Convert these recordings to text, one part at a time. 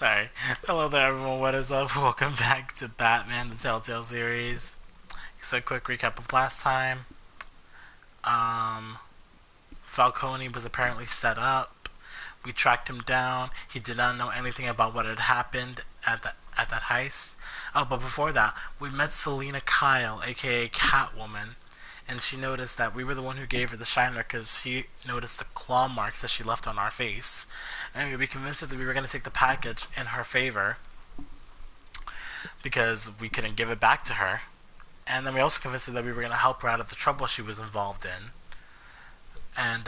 Sorry. Hello there, everyone. What is up? Welcome back to Batman, the Telltale series. Just a quick recap of last time. Falcone was apparently set up. We tracked him down. He did not know anything about what had happened at that heist. Oh, but before that, we met Selena Kyle, aka Catwoman, and she noticed that we were the one who gave her the shiner because she noticed the claw marks that she left on our face. And we convinced her that we were going to take the package in her favor because we couldn't give it back to her. And then we also convinced her that we were going to help her out of the trouble she was involved in. And,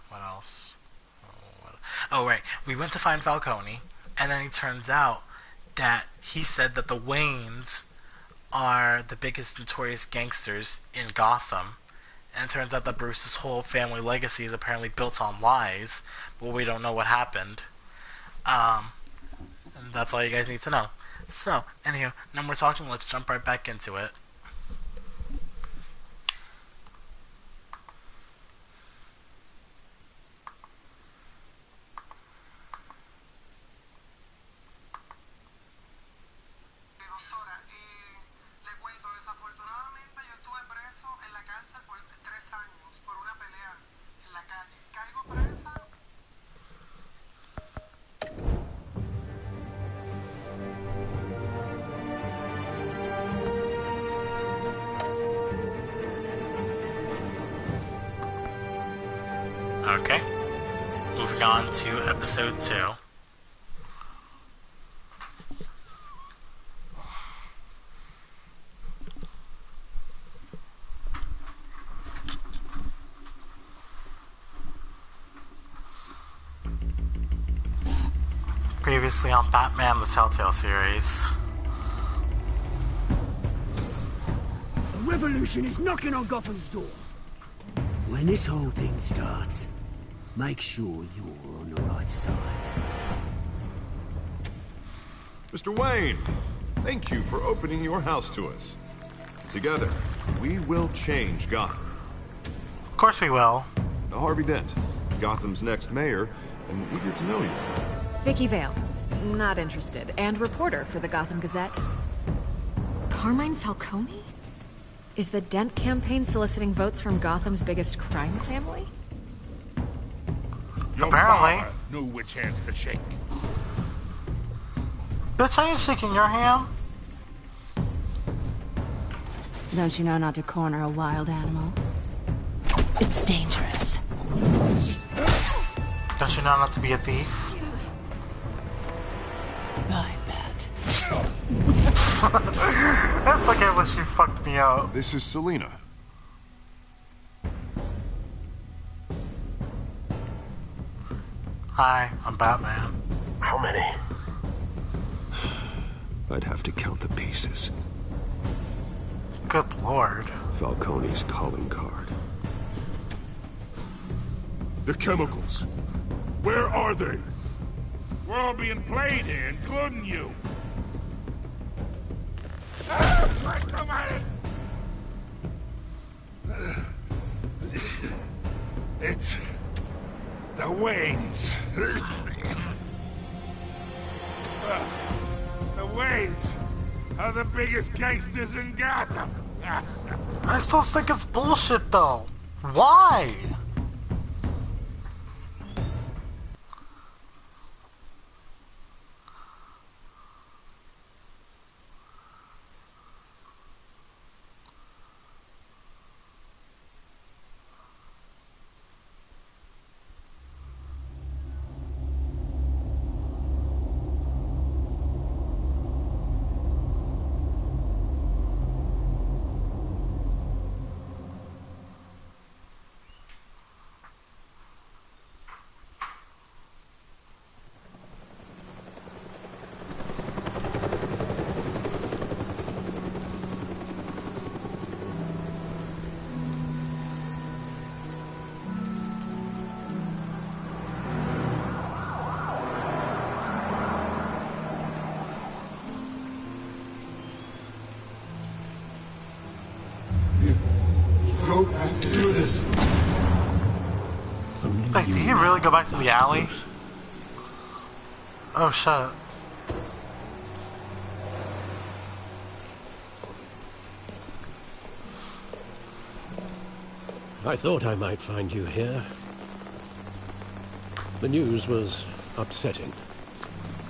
what else? Oh, right. We went to find Falcone, and then it turns out that he said that the Waynes are the biggest notorious gangsters in Gotham. And it turns out that Bruce's whole family legacy is apparently built on lies, but we don't know what happened. And that's all you guys need to know. So, anyhow, now we're talking, let's jump right back into it. Okay, moving on to episode 2. Previously on Batman, the Telltale series. A revolution is knocking on Gotham's door. When this whole thing starts, make sure you're on the right side. Mr. Wayne, thank you for opening your house to us. Together, we will change Gotham. Of course we will. Harvey Dent, Gotham's next mayor, and eager to know you. Vicky Vale, not interested, and reporter for the Gotham Gazette. Carmine Falcone? Is the Dent campaign soliciting votes from Gotham's biggest crime family? Your Apparently. father knew which hands to shake. Bitch, I ain't shaking your hand. Don't you know not to corner a wild animal? It's dangerous. Don't you know not to be a thief? I bet. That's like how she fucked me up. This is Selena. Hi, I'm Batman. How many? I'd have to count the pieces. Good lord. Falcone's calling card. The chemicals. Where are they? We're all being played here, including you. It's the Waynes. The Waynes are the biggest gangsters in Gotham. I still think it's bullshit though. Why? Do this. Like, did he really go back to the alley? Oh, shit. I thought I might find you here. The news was upsetting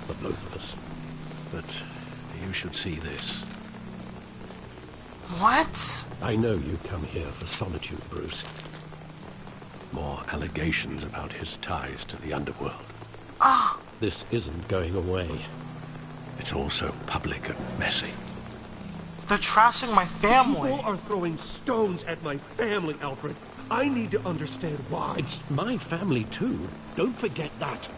for both of us. But you should see this. What? I know you come here for solitude, Bruce. More allegations about his ties to the underworld. Ah! This isn't going away. It's also public and messy. They're trashing my family. People are throwing stones at my family, Alfred. I need to understand why. It's my family too. Don't forget that.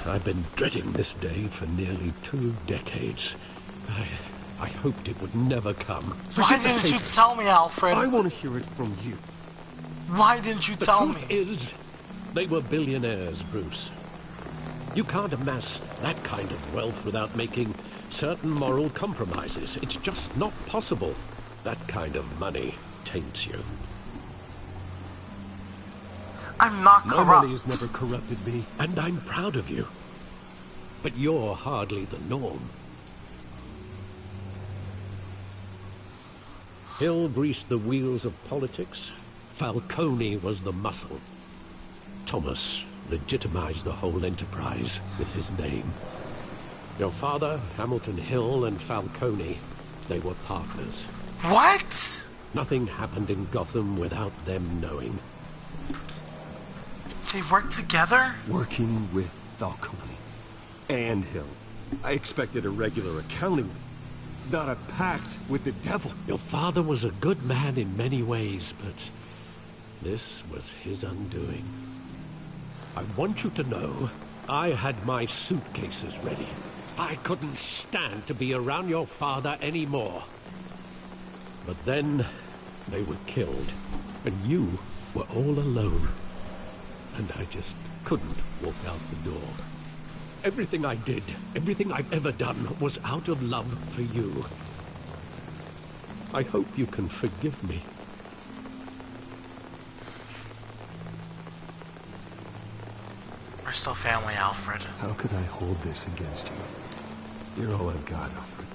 I've been dreading this day for nearly 2 decades. I hoped it would never come. Why didn't you tell me, Alfred? I want to hear it from you. Why didn't you tell me? The truth is, they were billionaires, Bruce. You can't amass that kind of wealth without making certain moral compromises. It's just not possible. That kind of money taints you. I'm not My corrupt. money has never corrupted me, and I'm proud of you. But you're hardly the norm. Hill greased the wheels of politics. Falcone was the muscle. Thomas legitimized the whole enterprise with his name. Your father, Hamilton Hill, and Falcone, they were partners. What? Nothing happened in Gotham without them knowing. They work together? Working with Falcone and Hill. I expected a regular accounting, not a pact with the devil. Your father was a good man in many ways, but this was his undoing. I want you to know, I had my suitcases ready. I couldn't stand to be around your father anymore. But then, they were killed, and you were all alone. And I just couldn't walk out the door. Everything I did, everything I've ever done, was out of love for you. I hope you can forgive me. We're still family, Alfred. How could I hold this against you? You're all I've got, Alfred.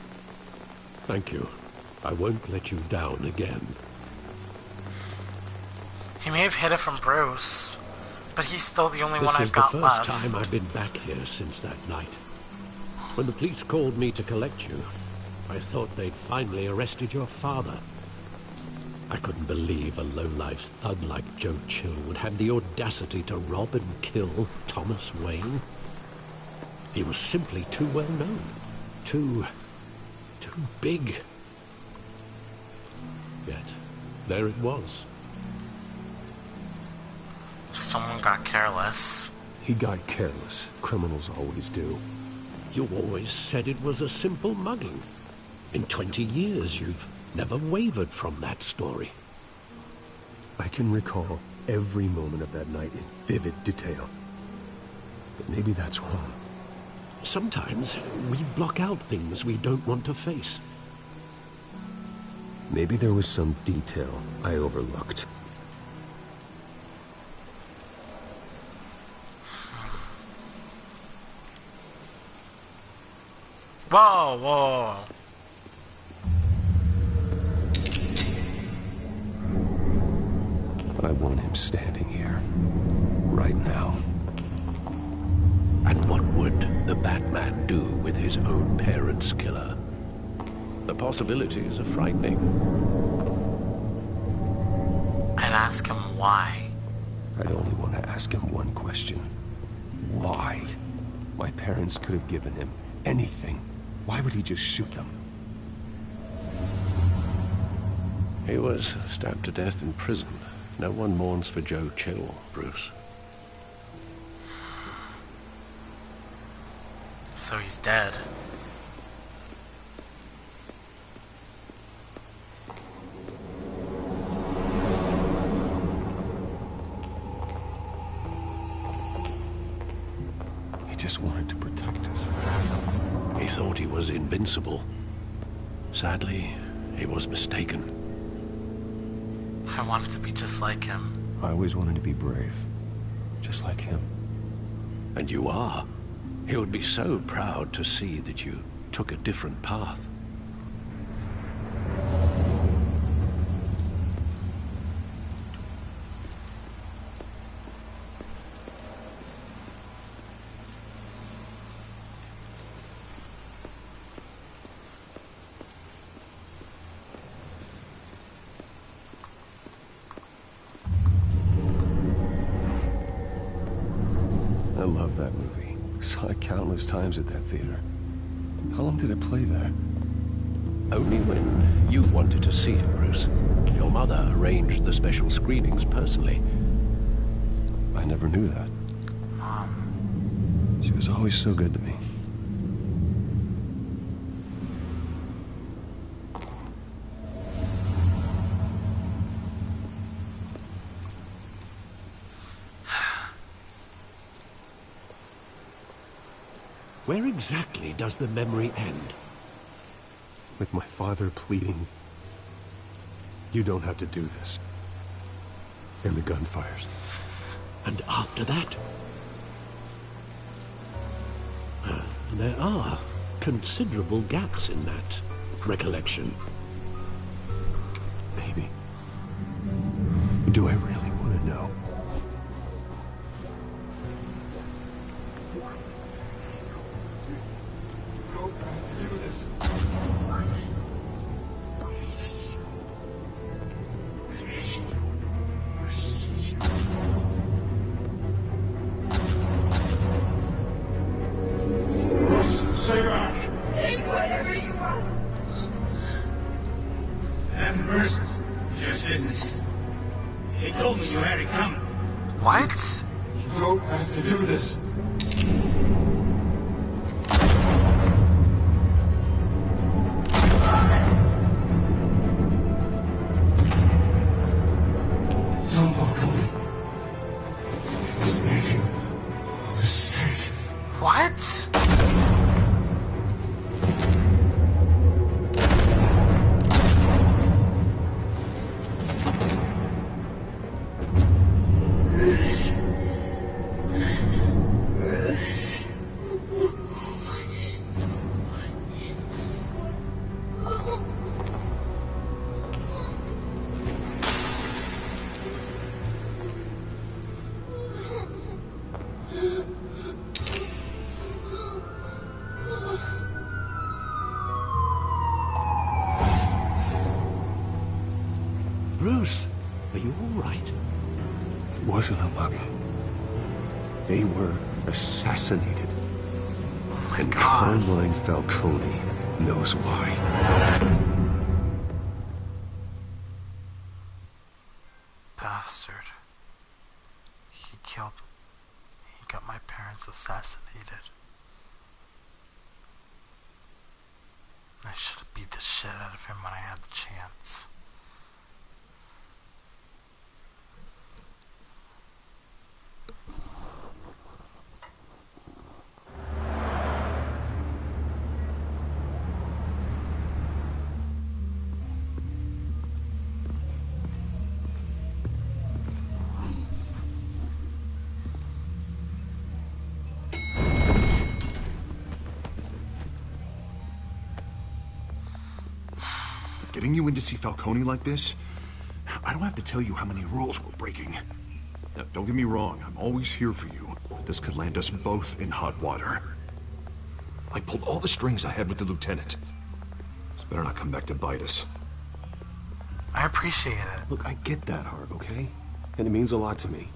Thank you. I won't let you down again. He may have hid it from Bruce, but he's still the only one I've got This is left. the first time I've been back here since that night. When the police called me to collect you, I thought they'd finally arrested your father. I couldn't believe a low-life thug like Joe Chill would have the audacity to rob and kill Thomas Wayne. He was simply too well known. Too big. Yet, there it was. Someone got careless. He got careless. Criminals always do. You always said it was a simple mugging. In 20 years, you've never wavered from that story. I can recall every moment of that night in vivid detail. But maybe that's wrong. Sometimes we block out things we don't want to face. Maybe there was some detail I overlooked. Whoa, whoa. I want him standing here. Right now. And what would the Batman do with his own parents' killer? The possibilities are frightening. I'd ask him why. I'd only want to ask him one question. Why? My parents could have given him anything. Why would he just shoot them? He was stabbed to death in prison. No one mourns for Joe Chill, Bruce. So he's dead. He just wanted to protect us. He thought he was invincible. Sadly, he was mistaken. I wanted to be just like him. I always wanted to be brave. just like him. And you are. He would be so proud to see that you took a different path. I love that movie. Saw it countless times at that theater. How long did it play there? Only when you wanted to see it, Bruce. Your mother arranged the special screenings personally. I never knew that. She was always so good to me. Where exactly does the memory end? With my father pleading, "You don't have to do this." And the gun fires. And after that? There are considerable gaps in that recollection. Maybe. Do I really want to know? Take whatever you want. Nothing personal, just business. He told me you had it coming. What? You don't have to do this. Don't walk away. He's making a mistake. What? Bruce, are you all right? It wasn't a mug. They were assassinated. Oh my And God. Carmine Falcone knows why. Bastard. He got my parents assassinated. I should have beat the shit out of him when I had the chance. Getting you in to see Falcone like this? I don't have to tell you how many rules we're breaking. Now, don't get me wrong, I'm always here for you, but this could land us both in hot water. I pulled all the strings I had with the lieutenant. This better not come back to bite us. I appreciate it. Look, I get that, Harv, okay? And it means a lot to me.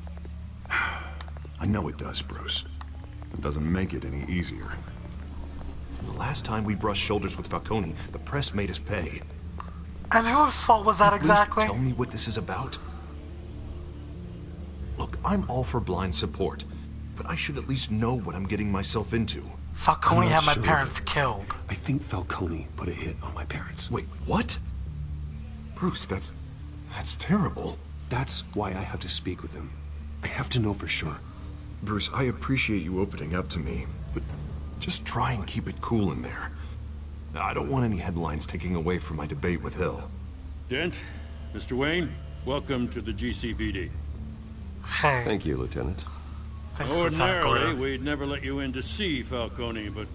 I know it does, Bruce. It doesn't make it any easier. The last time we brushed shoulders with Falcone, the press made us pay. And whose fault was that Please exactly? tell me what this is about. Look, I'm all for blind support, but I should at least know what I'm getting myself into. Falcone I'm had not my sure, parents but killed. I think Falcone put a hit on my parents. Wait, what? Bruce, that's terrible. That's why I have to speak with him. I have to know for sure. Bruce, I appreciate you opening up to me, but just try and keep it cool in there. I don't want any headlines taking away from my debate with Hill. Dent, Mr. Wayne, welcome to the GCPD. Hey. Thank you, Lieutenant. Thanks, Lieutenant Ordinarily, Gordon. we'd never let you in to see Falcone, but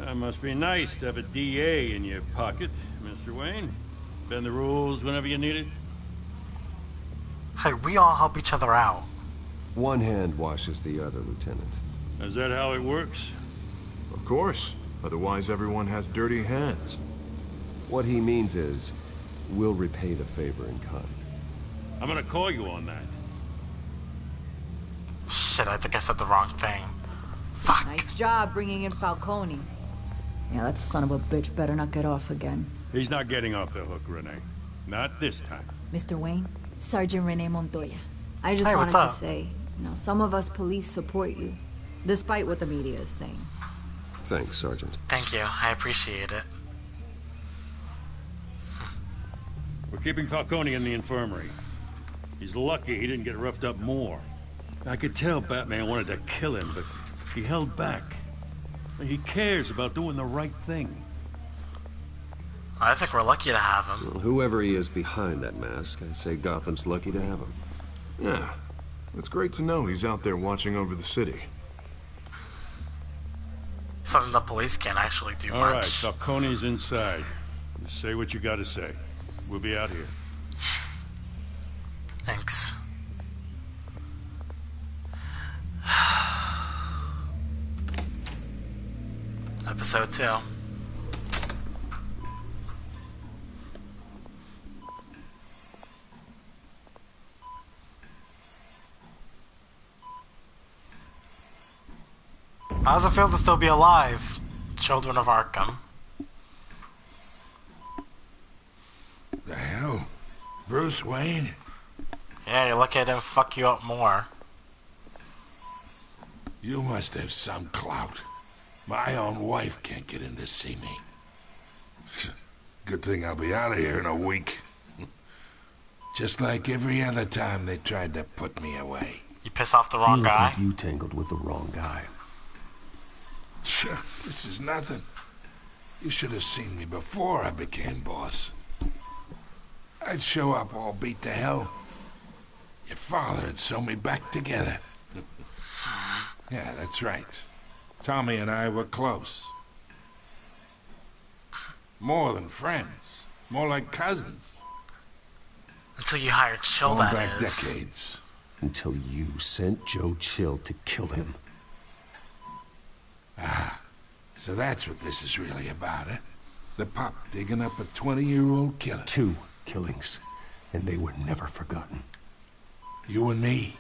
that must be nice to have a DA in your pocket, Mr. Wayne. Bend the rules whenever you need it. Hey, we all help each other out. One hand washes the other, Lieutenant. Is that how it works? Of course. Otherwise, everyone has dirty hands. What he means is, we'll repay the favor in kind. I'm gonna call you on that. Shit, I think I said the wrong thing. Fuck. Nice job bringing in Falcone. Yeah, that son of a bitch better not get off again. He's not getting off the hook, Renee. Not this time. Mr. Wayne, Sergeant Renee Montoya. I just Hey, wanted what's to up? say, some of us police support you, despite what the media is saying. Thanks, Sergeant. Thank you. I appreciate it. We're keeping Falcone in the infirmary. He's lucky he didn't get roughed up more. I could tell Batman wanted to kill him, but he held back. He cares about doing the right thing. I think we're lucky to have him. Well, whoever he is behind that mask, I say Gotham's lucky to have him. Yeah. It's great to know he's out there watching over the city. Something the police can't actually do All much. right, Falcone's inside. Just say what you gotta say. We'll be out here. Thanks. Episode 2. How does it feel to still be alive, children of Arkham? The hell? Bruce Wayne? Yeah, you look at him fuck you up more. You must have some clout. My own wife can't get in to see me. Good thing I'll be out of here in a week. Just like every other time they tried to put me away. You piss off the wrong You look guy? like you tangled with the wrong guy. Sure, this is nothing. You should have seen me before I became boss. I'd show up all beat to hell. Your father'd sew me back together. Yeah, that's right. Tommy and I were close. More than friends. More like cousins. Until you hired Chill, Going that back is. decades. Until you sent Joe Chill to kill him. Ah, so that's what this is really about, eh? The pup digging up a 20-year-old killer. 2 killings, and they were never forgotten. You and me,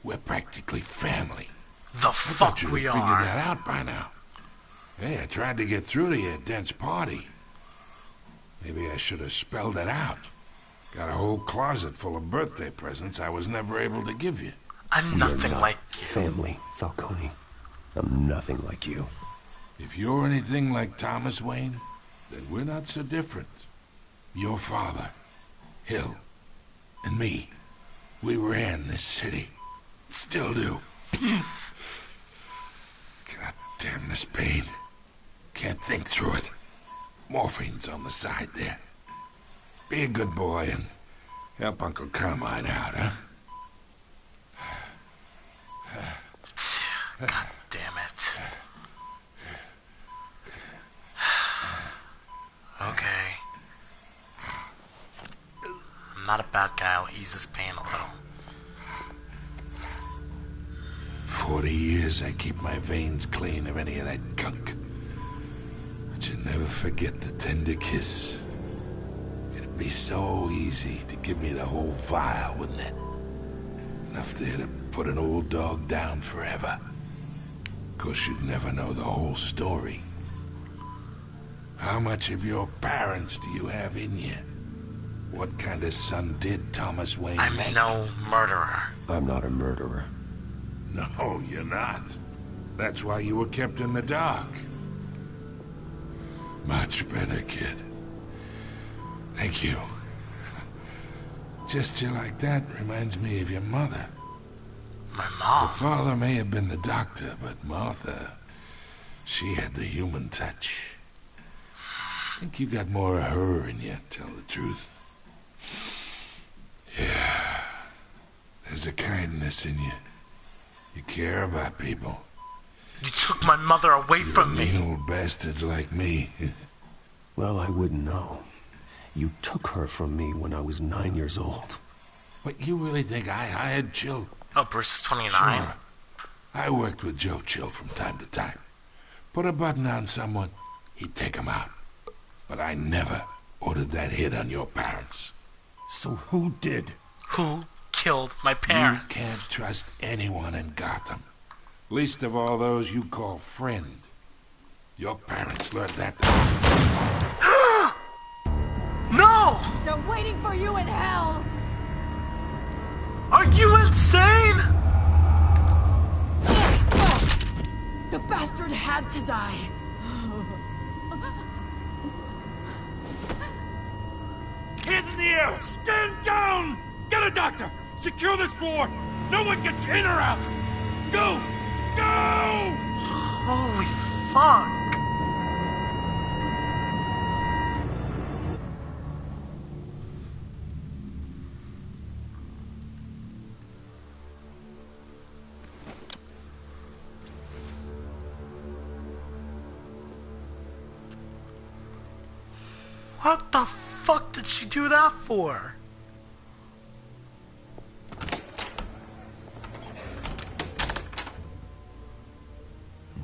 we're practically family. The I fuck thought you'd we have figured are. that out by now. Hey, I tried to get through to your dense party. Maybe I should have spelled it out. Got a whole closet full of birthday presents I was never able to give you. I'm nothing like you. Family, Falcone. I'm nothing like you. If you're anything like Thomas Wayne, then we're not so different. Your father, Hill, and me, we ran this city. Still do. God damn this pain. Can't think through it. Morphine's on the side there. Be a good boy and help Uncle Carmine out, huh? God damn it. Okay. I'm not a bad guy. I'll ease his pain a little. 40 years I keep my veins clean of any of that gunk. But you never forget the tender kiss. It'd be so easy to give me the whole vial, wouldn't it? Enough there to put an old dog down forever. Of course, you'd never know the whole story. How much of your parents do you have in you? What kind of son did Thomas Wayne I'm make? no murderer. I'm not a murderer. No, you're not. That's why you were kept in the dark. Much better, kid. Thank you. Gesture like that reminds me of your mother. My Your mom? father may have been the doctor, but Martha, she had the human touch. I think you got more of her in you, tell the truth. Yeah. There's a kindness in you. You care about people. You took my mother away from Mean me. old bastards like me. Well, I wouldn't know. You took her from me when I was 9 years old. But you really think I hired Chill? Oh, Bruce is 29. Sure. I worked with Joe Chill from time to time. Put a button on someone, he'd take him out. But I never ordered that hit on your parents. So who did? Who killed my parents? You can't trust anyone in Gotham. Least of all those you call friend. Your parents learned that. No! They're waiting for you in hell! Are you insane? The bastard had to die. Hands in the air! Stand down! Get a doctor! Secure this floor! No one gets in or out! Go! Go! Holy fuck! What the fuck did she do that for?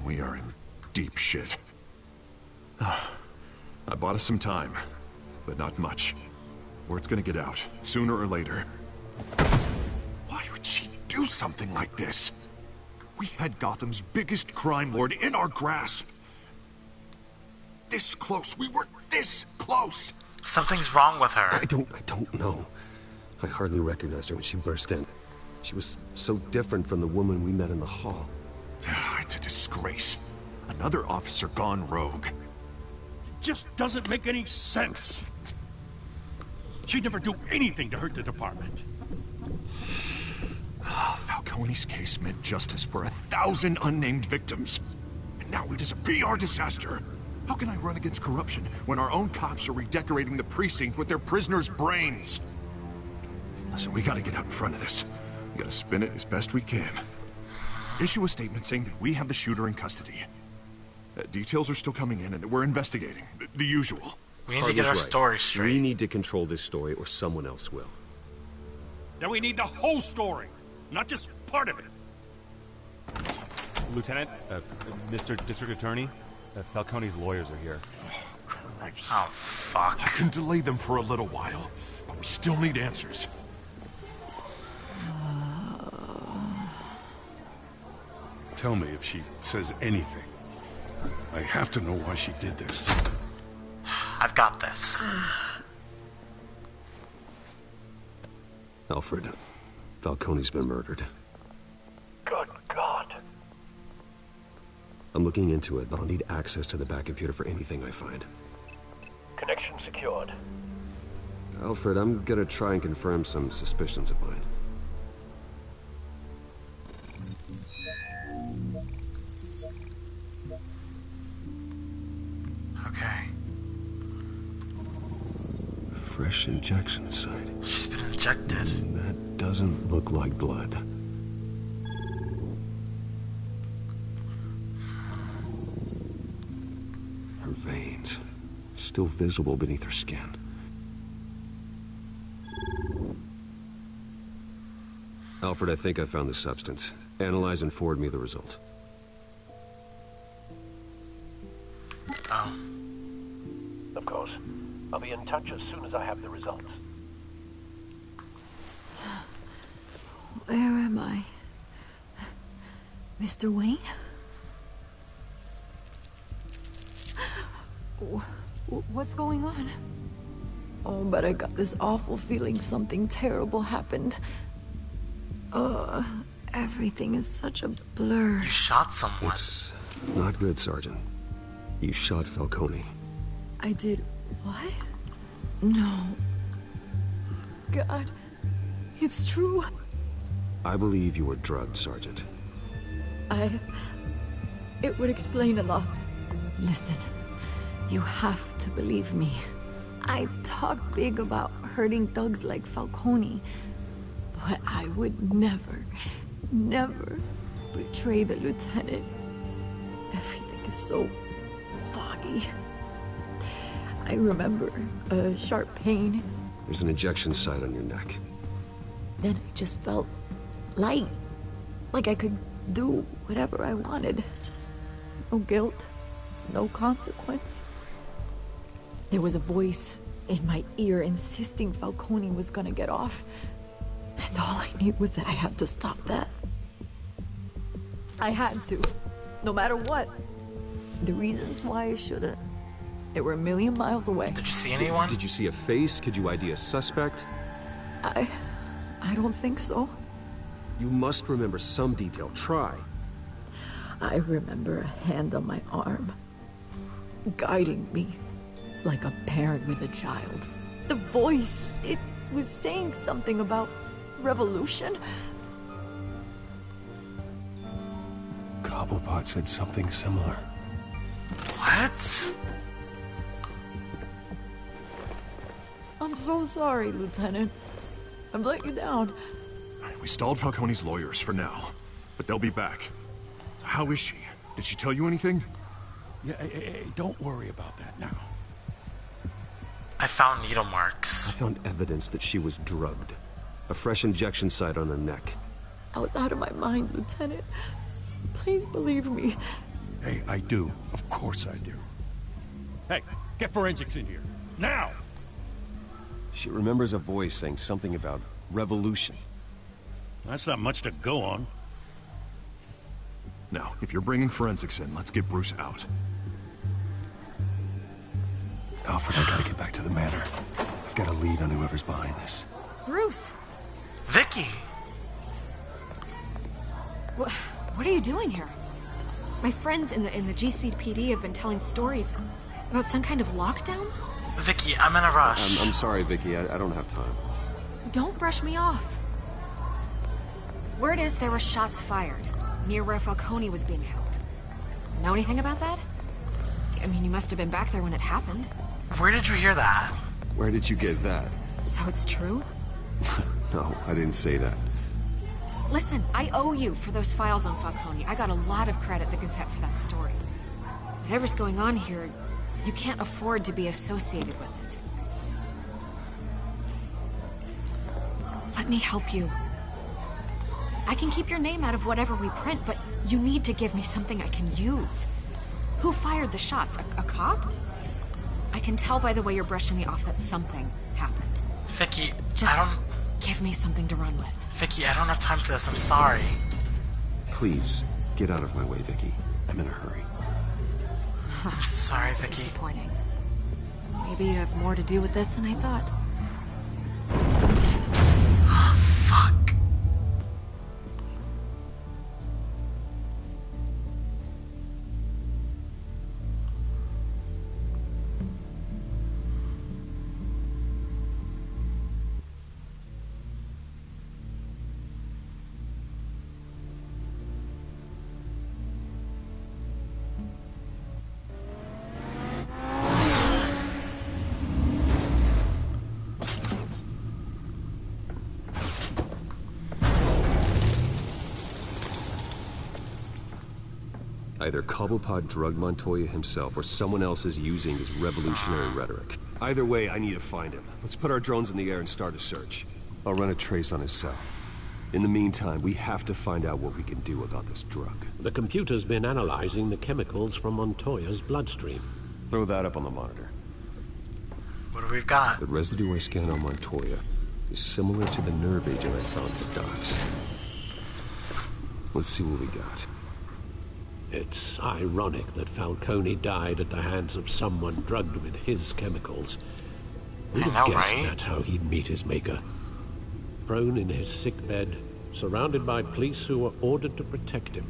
We are in deep shit. I bought us some time, but not much. Word's gonna get out, sooner or later. Why would she do something like this? We had Gotham's biggest crime lord in our grasp. This close, we were this close! Something's wrong with her. I don't know. I hardly recognized her when she burst in. She was so different from the woman we met in the hall. It's a disgrace. Another officer gone rogue. Just doesn't make any sense. She'd never do anything to hurt the department. Falcone's case meant justice for 1,000 unnamed victims. And now it is a PR disaster. How can I run against corruption when our own cops are redecorating the precinct with their prisoners' brains? Listen, we gotta get out in front of this. We gotta spin it as best we can. Issue a statement saying that we have the shooter in custody. Details are still coming in and we're investigating. The usual. We need to get our story straight. We need to control this story or someone else will. Then we need the whole story, not just part of it. Lieutenant, Mr. District Attorney, Falcone's lawyers are here. Oh, fuck. I can delay them for a little while, but we still need answers. Tell me if she says anything. I have to know why she did this. I've got this. Alfred, Falcone's been murdered. Good God. I'm looking into it, but I'll need access to the back computer for anything I find. Connection secured. Alfred, I'm gonna try and confirm some suspicions of mine. Okay. Fresh injection site. She's been injected. That doesn't look like blood. Her veins, still visible beneath her skin. Alfred, I think I found the substance. Analyze and forward me the result. Oh. Of course. I'll be in touch as soon as I have the results. Where am I? Mr. Wayne? What's going on? Oh, but I got this awful feeling something terrible happened. Everything is such a blur. You shot someone. It's not good, Sergeant. You shot Falcone. I did what? No. God, it's true. I believe you were drugged, Sergeant. It would explain a lot. Listen, you have to believe me. I talk big about hurting thugs like Falcone, but I would never, betray the lieutenant. Everything is so foggy. I remember a sharp pain. There's an injection site on your neck. Then I just felt light. Like I could do whatever I wanted. No guilt, no consequence. There was a voice in my ear insisting Falcone was gonna get off. And all I knew was that I had to stop that. I had to, no matter what. The reasons why I shouldn't, they were a million miles away. Did you see anyone? Did you see a face? Could you ID a suspect? I don't think so. You must remember some detail. Try. I remember a hand on my arm, guiding me like a parent with a child. The voice, it was saying something about revolution. Cobblepot said something similar. What? I'm so sorry, Lieutenant. I've let you down. We stalled Falcone's lawyers for now, but they'll be back. How is she? Did she tell you anything? Yeah, hey, don't worry about that now. I found needle marks. I found evidence that she was drugged. A fresh injection site on her neck. I was out of my mind, Lieutenant. Please believe me. Hey, I do. Of course I do. Hey, get forensics in here. Now! She remembers a voice saying something about revolution. That's not much to go on. Now, if you're bringing forensics in, let's get Bruce out. Alfred, I gotta get back to the manor. I've got a lead on whoever's behind this. Bruce! Vicky! What are you doing here? My friends in the GCPD have been telling stories about some kind of lockdown? Vicky, I'm in a rush. I'm sorry, Vicky. I don't have time. Don't brush me off. Word is there were shots fired near where Falcone was being held. Know anything about that? I mean, you must have been back there when it happened. Where did you hear that? Where did you get that? So it's true? No, I didn't say that. Listen, I owe you for those files on Falcone. I got a lot of credit at the Gazette for that story. Whatever's going on here, you can't afford to be associated with it. Let me help you. I can keep your name out of whatever we print, but you need to give me something I can use. Who fired the shots? A cop? I can tell by the way you're brushing me off that something happened. Vicky, Just I don't... give me something to run with. Vicky, I don't have time for this. I'm sorry. Please, get out of my way, Vicky. I'm in a hurry. I'm sorry, Vicky. Disappointing. Maybe you have more to do with this than I thought. Fuck. Either Cobblepot drugged Montoya himself, or someone else is using his revolutionary rhetoric. Either way, I need to find him. Let's put our drones in the air and start a search. I'll run a trace on his cell. In the meantime, we have to find out what we can do about this drug. The computer's been analyzing the chemicals from Montoya's bloodstream. Throw that up on the monitor. What do we got? The residue I scanned on Montoya is similar to the nerve agent I found at the docks. Let's see what we got. It's ironic that Falcone died at the hands of someone drugged with his chemicals. Who'd have guessed right? that's how he'd meet his maker? Prone in his sickbed, surrounded by police who were ordered to protect him.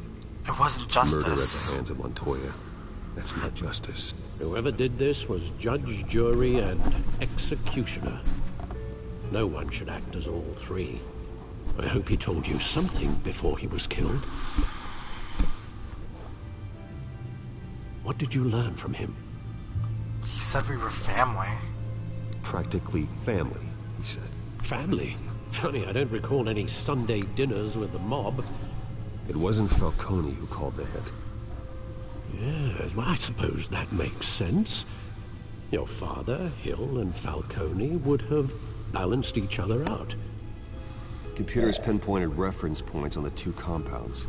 It wasn't justice. Murder at the hands of Montoya. That's not justice. Whoever did this was judge, jury, and executioner. No one should act as all three. I hope he told you something before he was killed. What did you learn from him? He said we were family. Practically family, he said. Family? Funny, I don't recall any Sunday dinners with the mob. It wasn't Falcone who called the hit. Yes, well, I suppose that makes sense. Your father, Hill, and Falcone would have balanced each other out. Computers pinpointed reference points on the two compounds.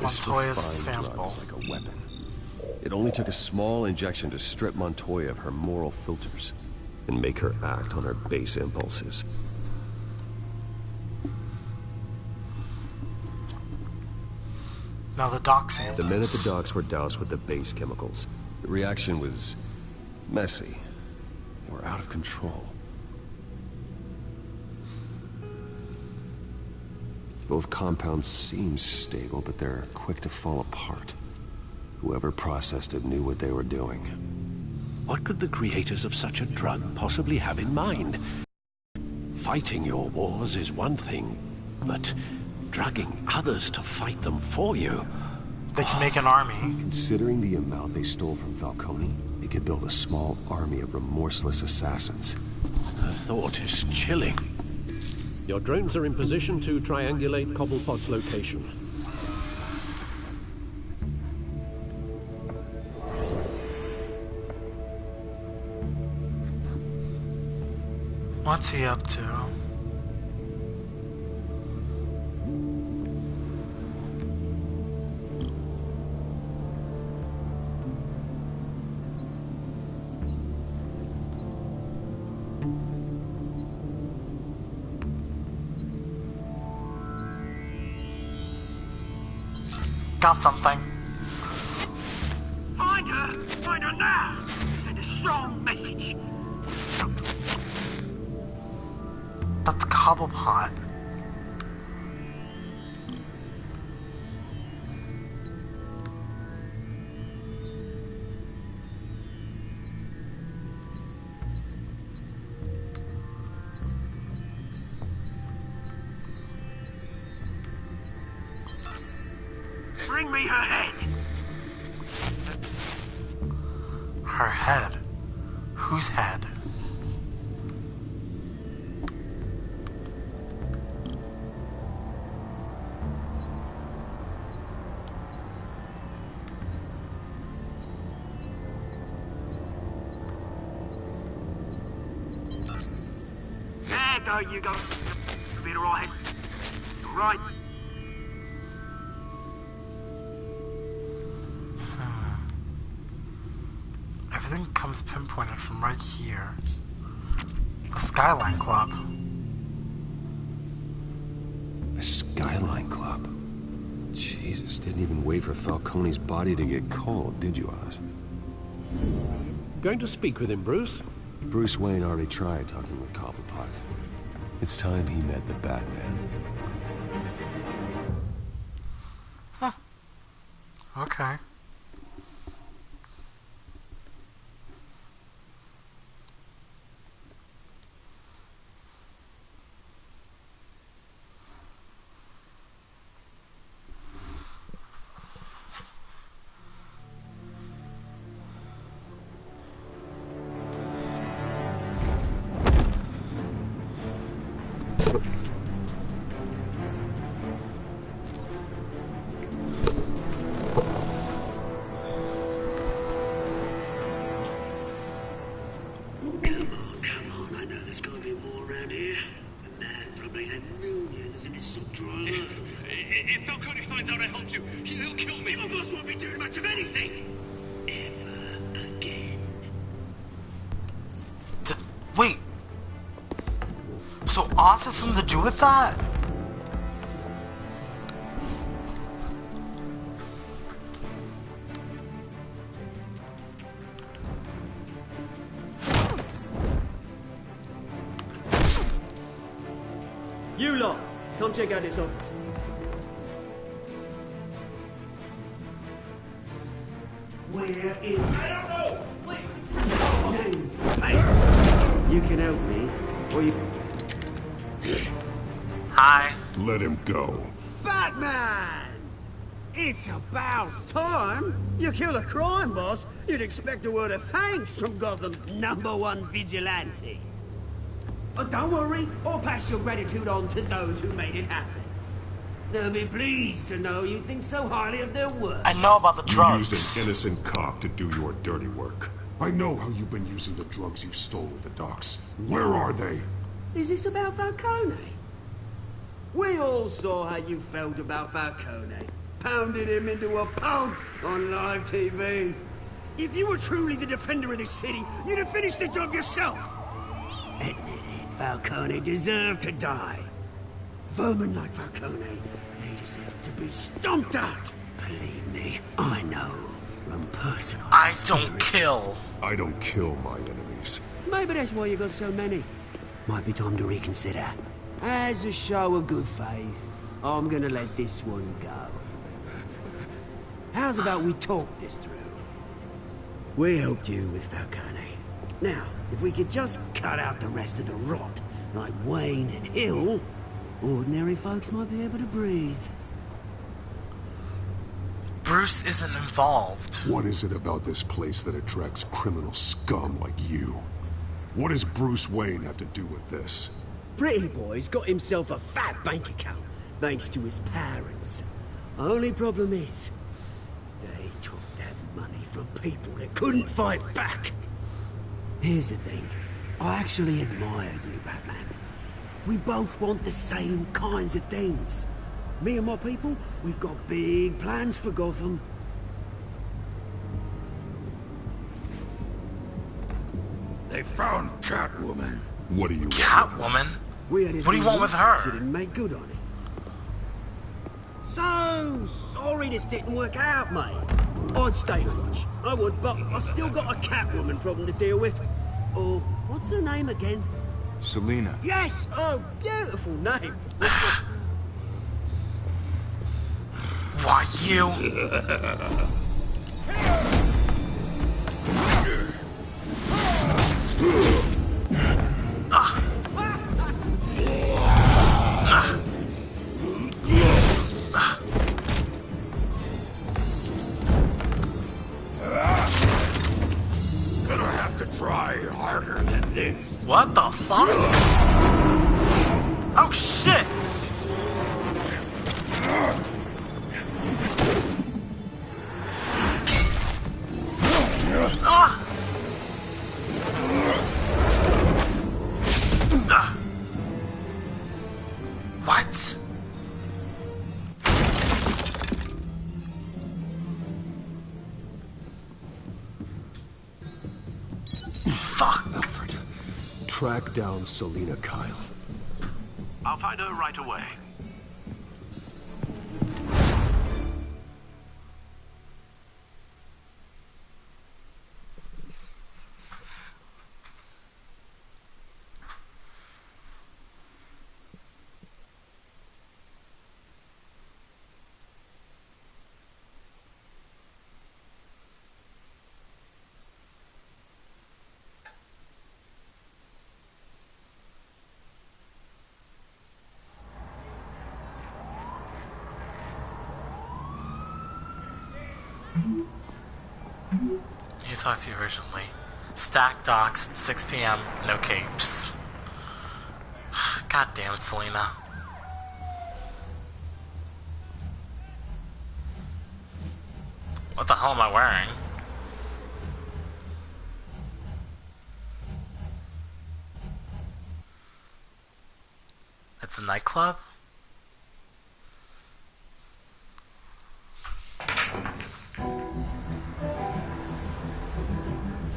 Montoya's sample. Is like a weapon. It only took a small injection to strip Montoya of her moral filters and make her act on her base impulses. Now the dock samples. The men at the docks were doused with the base chemicals. The reaction was messy. They were out of control. Both compounds seem stable, but they're quick to fall apart. Whoever processed it knew what they were doing. What could the creators of such a drug possibly have in mind? Fighting your wars is one thing, but drugging others to fight them for you... They can make an army. Considering the amount they stole from Falcone, they could build a small army of remorseless assassins. The thought is chilling. Your drones are in position to triangulate Cobblepot's location. What's he up to? Got something. Find her! Find her now! Send a strong message. That's Cobblepot. Bring me her head. Her head? Whose head? There you go. Been alright. Right. Everything comes pinpointed from right here. The Skyline Club. The Skyline Club? Jesus, didn't even wait for Falcone's body to get cold, did you, Oz? Going to speak with him, Bruce? Bruce Wayne already tried talking with Cobblepot. It's time he met the Batman. Huh. Okay. If Falcone finds out I helped you, he'll kill me. My boss won't be doing much of anything. Ever again. Wait. So Oz has something to do with that? You lot, come check out this office. Where is... I don't know! Please! Hey, you can help me, or you... Hi. Let him go. Batman! It's about time. You kill a crime boss, you'd expect a word of thanks from Gotham's #1 vigilante. Oh, don't worry, I'll pass your gratitude on to those who made it happen. They'll be pleased to know you think so highly of their work. I know about the drugs. You used an innocent cop to do your dirty work. I know how you've been using the drugs you stole at the docks. Where are they? Is this about Falcone? We all saw how you felt about Falcone. Pounded him into a pulp on live TV. If you were truly the defender of this city, you'd have finished the job yourself. Admit it, Falcone deserved to die. Vermin like Falcone, they deserve to be stomped out. Believe me, I know from personal experience. I don't kill my enemies. Maybe that's why you got so many. Might be time to reconsider. As a show of good faith, I'm gonna let this one go. How's about we talk this through? We helped you with Falcone. Now, if we could just cut out the rest of the rot, like Wayne and Hill, ordinary folks might be able to breathe. Bruce isn't involved. What is it about this place that attracts criminal scum like you? What does Bruce Wayne have to do with this? Pretty Boy's got himself a fat bank account, thanks to his parents. Only problem is, they took that money from people that couldn't fight back. Here's the thing. I actually admire you, Batman. We both want the same kinds of things. Me and my people, we've got big plans for Gotham. They found Catwoman. What do you want? Catwoman? What do you want with her? She didn't make good on it. So sorry this didn't work out, mate. I'd stay on watch. I would, but I still got a Catwoman problem to deal with. Oh, what's her name again? Selina. Yes! Oh, beautiful name. Why, you? Gonna have to try harder than this. What the fuck? Oh shit! What? Fuck. Alfred, track down Selina Kyle. I'll find her right away. You talked to you originally. Stack docks, 6 p.m., no capes. God damn it, Selena. What the hell am I wearing? It's a nightclub?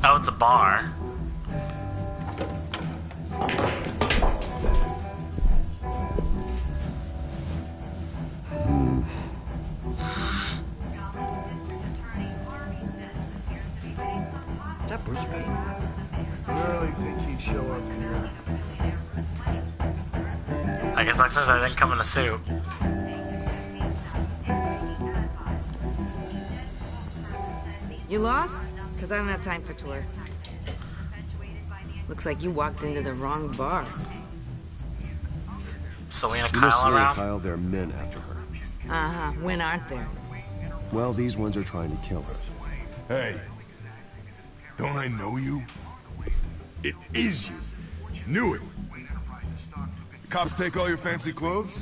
Oh, it's a bar. Is that Bruce Wayne? Really think he'd show up here? I guess like since I didn't come in a suit. You lost? Because I don't have time for tourists. Looks like you walked into the wrong bar. Selena You know Kyle Selina around? Kyle, there are men after her. Uh-huh. When aren't there? Well, these ones are trying to kill her. Hey, don't I know you? It is you. Knew it. The cops take all your fancy clothes?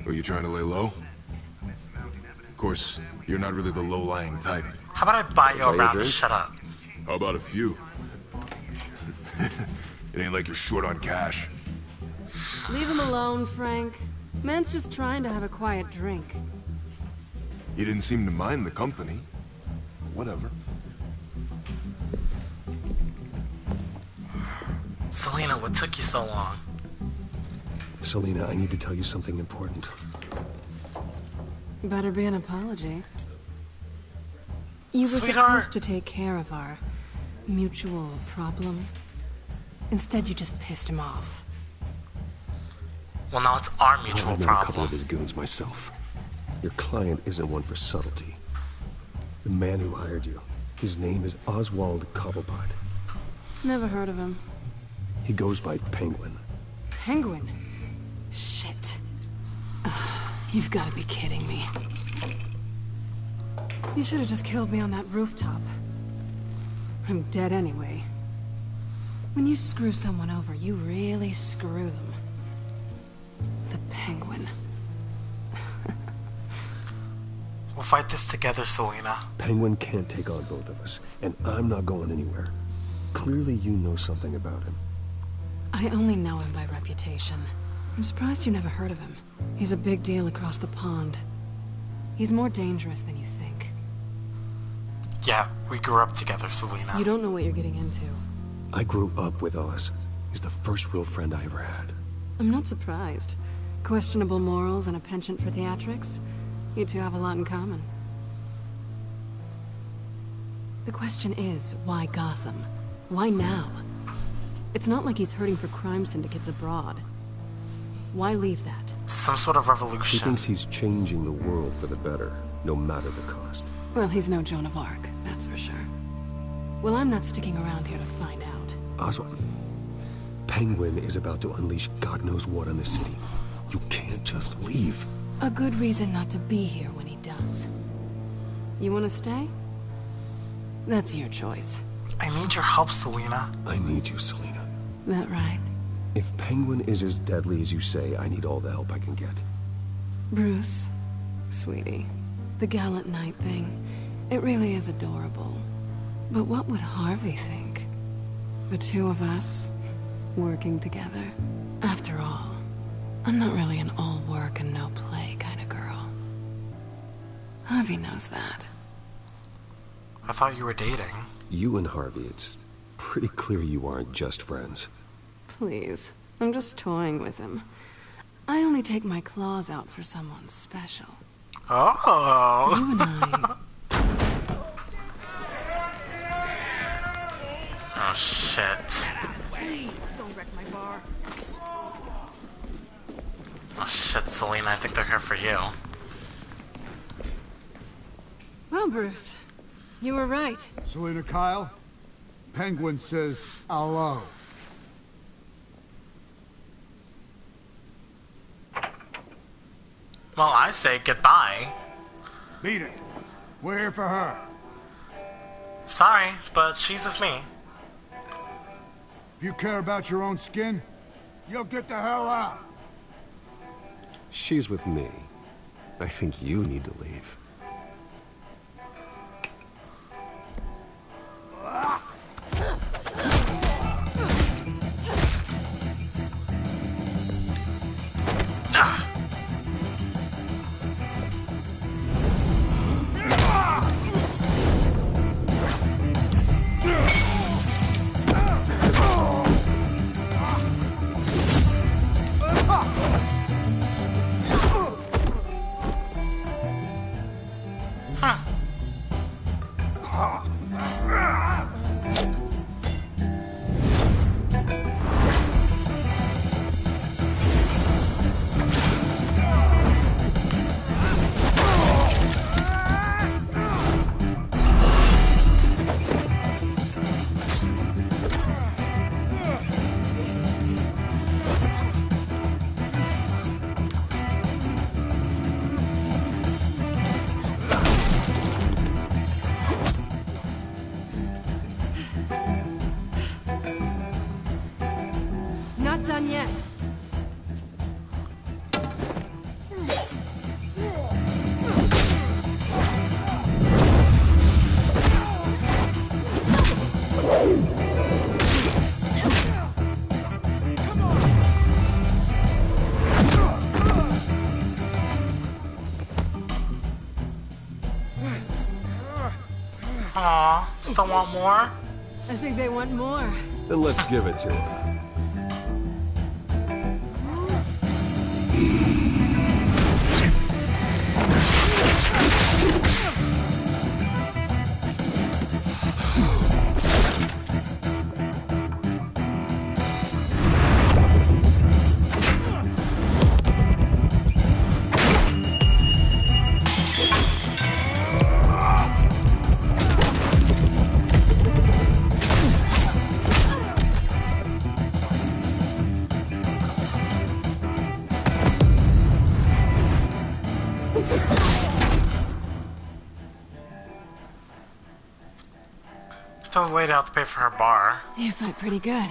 Are you trying to lay low? Of course, you're not really the low-lying type. How about I buy you a round and shut up? How about a few? It ain't like you're short on cash. Leave him alone, Frank. Man's just trying to have a quiet drink. You didn't seem to mind the company. Whatever. Selena, what took you so long? Selena, I need to tell you something important. Better be an apology. You were Sweetheart. supposed to take care of our mutual problem. Instead, you just pissed him off. Well, now it's our mutual I've met a couple problem. of his goons myself. Your client isn't one for subtlety. The man who hired you, his name is Oswald Cobblepot. Never heard of him. He goes by Penguin. Penguin? Shit. Ugh, you've got to be kidding me. You should have just killed me on that rooftop. I'm dead anyway. When you screw someone over, you really screw them. The Penguin. We'll fight this together, Selena. Penguin can't take on both of us, and I'm not going anywhere. Clearly you know something about him. I only know him by reputation. I'm surprised you never heard of him. He's a big deal across the pond. He's more dangerous than you think. Yeah, we grew up together, Selena. You don't know what you're getting into. I grew up with Oz. He's the first real friend I ever had. I'm not surprised. Questionable morals and a penchant for theatrics. You two have a lot in common. The question is, why Gotham? Why now? It's not like he's hurting for crime syndicates abroad. Why leave that? Some sort of He revolution. thinks he's changing the world for the better, no matter the cost. Well, he's no Joan of Arc, that's for sure. Well, I'm not sticking around here to find out. Oswald, Penguin is about to unleash God knows what on the city. You can't just leave. A good reason not to be here when he does. You want to stay? That's your choice. I need your help, Selena. I need you, Selena. That right? If Penguin is as deadly as you say, I need all the help I can get. Bruce, sweetie, the gallant knight thing, it really is adorable. But what would Harvey think? The two of us, working together. After all, I'm not really an all work and no play kind of girl. Harvey knows that. I thought you were dating. You and Harvey, it's pretty clear you aren't just friends. Please, I'm just toying with him. I only take my claws out for someone special. Oh. You and I... Oh, shit. Please, don't wreck my bar. Oh, shit, Selena, I think they're here for you. Well, Bruce, you were right. Selena Kyle, Penguin says hello. Well, I say goodbye. Beat it. We're here for her. Sorry, but she's with me. If you care about your own skin, you'll get the hell out. She's with me. I think you need to leave. Aw, still want more? I think they want more. Then let's give it to him. Tell the lady how to pay for her bar. You fight pretty good.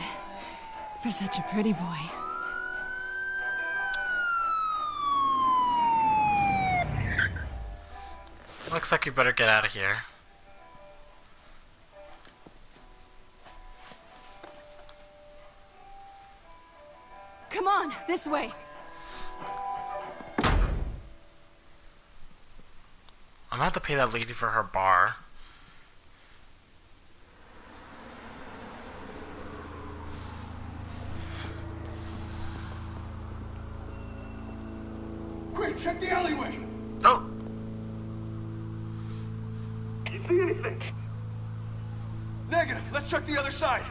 For such a pretty boy. Looks like we better get out of here. Come on, this way. I'm gonna have to pay that lady for her bar. Quick, check the alleyway! Oh! You see anything? Negative. Let's check the other side.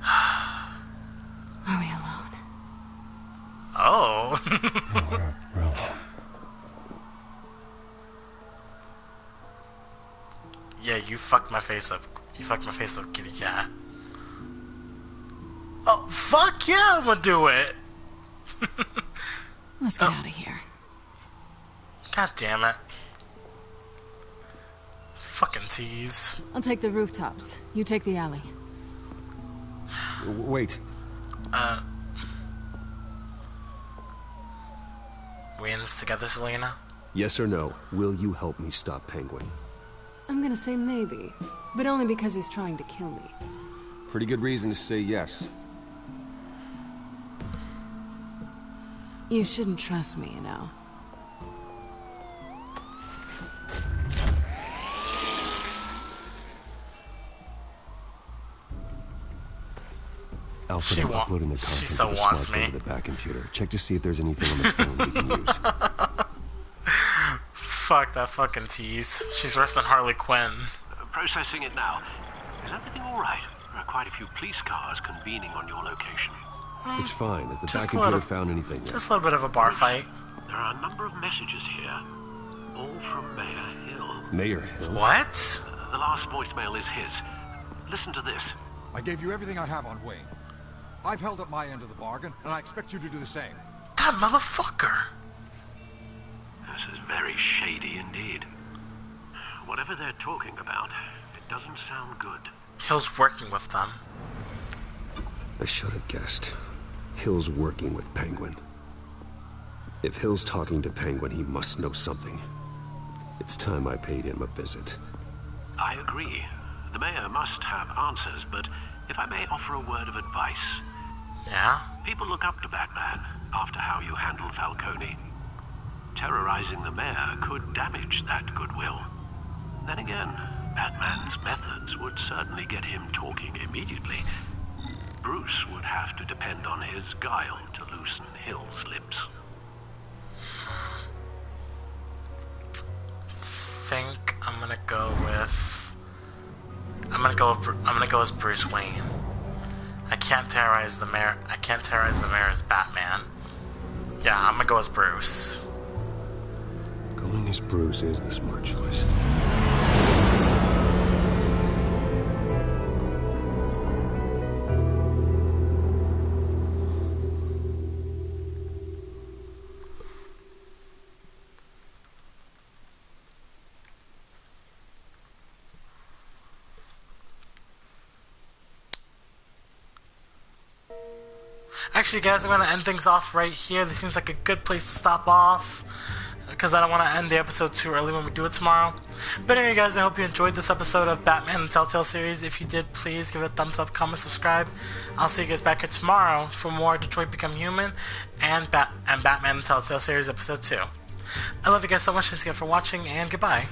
Are we alone? Oh. We're alone. Yeah, you fucked my face up. You fucked my face up, kitty cat. Oh, fuck yeah, I'm gonna do it. Let's get out of here. God damn it. Fucking tease. I'll take the rooftops. You take the alley. Wait. We in this together, Selena? Yes or no, will you help me stop Penguin? I'm gonna say maybe, but only because he's trying to kill me. Pretty good reason to say yes. You shouldn't trust me, you know. Alfred, I'm uploading the content to the smartphone to the back computer. Check to see if there's anything on the phone we can use. Fuck that fucking tease. She's worse than Harley Quinn. Processing it now. Is everything all right? There are quite a few police cars convening on your location. It's fine. Has the Just back computer found anything yet? Just a little bit of a bar fight. There are a number of messages here, all from Mayor Hill. Mayor Hill? What? The last voicemail is his. Listen to this. I gave you everything I have on Wayne. I've held up my end of the bargain, and I expect you to do the same. That motherfucker! This is very shady indeed. Whatever they're talking about, it doesn't sound good. Hill's working with them. I should have guessed. Hill's working with Penguin. If Hill's talking to Penguin, he must know something. It's time I paid him a visit. I agree. The mayor must have answers, but if I may offer a word of advice. Yeah? People look up to Batman after how you handled Falcone. Terrorizing the mayor could damage that goodwill. Then again, Batman's methods would certainly get him talking immediately. Bruce would have to depend on his guile to loosen Hill's lips. Think I'm gonna go with. I'm gonna go as Bruce Wayne. I can't terrorize the mayor. I can't terrorize the mayor as Batman. Yeah, I'm gonna go as Bruce. Going as Bruce is the smart choice. Actually, guys, I'm going to end things off right here. This seems like a good place to stop off, because I don't want to end the episode too early when we do it tomorrow. But anyway, guys, I hope you enjoyed this episode of Batman the Telltale series. If you did, please give it a thumbs up, comment, subscribe. I'll see you guys back here tomorrow for more Detroit Become Human and Batman the Telltale series episode 2. I love you guys so much. Thanks again for watching, and goodbye.